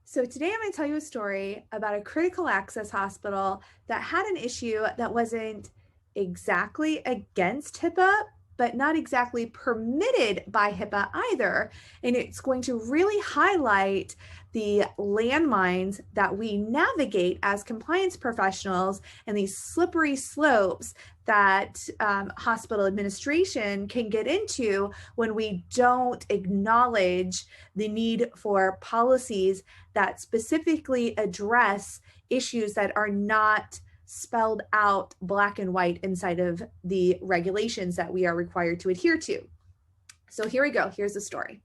So today I'm going to tell you a story about a critical access hospital that had an issue that wasn't exactly against HIPAA, but not exactly permitted by HIPAA either. And it's going to really highlight the landmines that we navigate as compliance professionals and these slippery slopes that hospital administration can get into when we don't acknowledge the need for policies that specifically address issues that are not spelled out black and white inside of the regulations that we are required to adhere to. So here we go. Here's the story.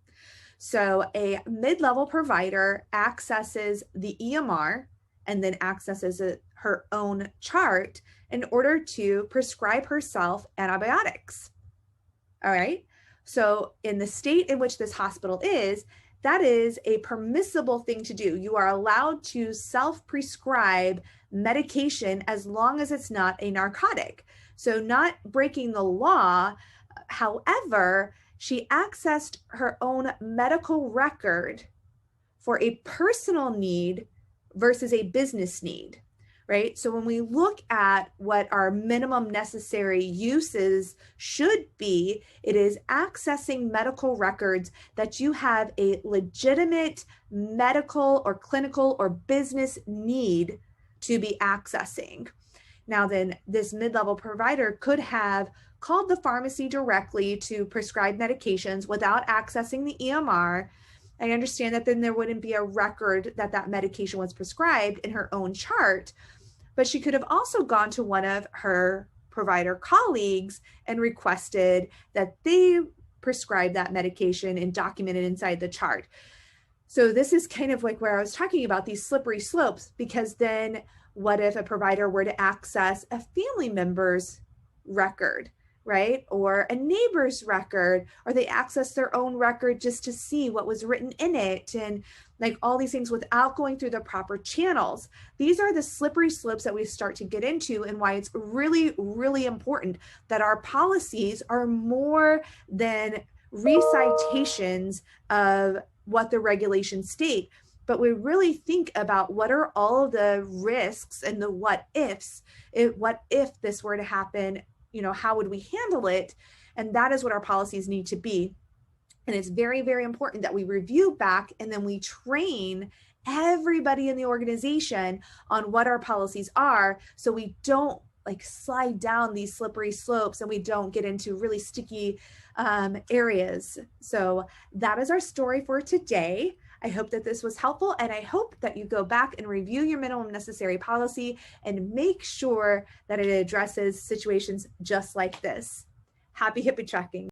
So a mid-level provider accesses the EMR and then accesses her own chart in order to prescribe herself antibiotics. All right. So in the state in which this hospital is, that is a permissible thing to do. You are allowed to self-prescribe medication as long as it's not a narcotic. So not breaking the law. However, she accessed her own medical record for a personal need versus a business need, right? So when we look at what our minimum necessary uses should be, it is accessing medical records that you have a legitimate medical or clinical or business need to be accessing. Now then, this mid-level provider could have called the pharmacy directly to prescribe medications without accessing the EMR. I understand that then there wouldn't be a record that that medication was prescribed in her own chart, but she could have also gone to one of her provider colleagues and requested that they prescribe that medication and document it inside the chart. So this is kind of like where I was talking about these slippery slopes, because then what if a provider were to access a family member's record, right? Or a neighbor's record, or they access their own record just to see what was written in it, and like all these things without going through the proper channels. These are the slippery slopes that we start to get into, and why it's really, really important that our policies are more than recitations of what the regulations state, but we really think about what are all of the risks and the what ifs. What if this were to happen? How would we handle it? And that is what our policies need to be. And it's very, very important that we review back and then we train everybody in the organization on what our policies are, so we don't slide down these slippery slopes and we don't get into really sticky areas. So that is our story for today. I hope that this was helpful, and I hope that you go back and review your minimum necessary policy and make sure that it addresses situations just like this. Happy hippie tracking.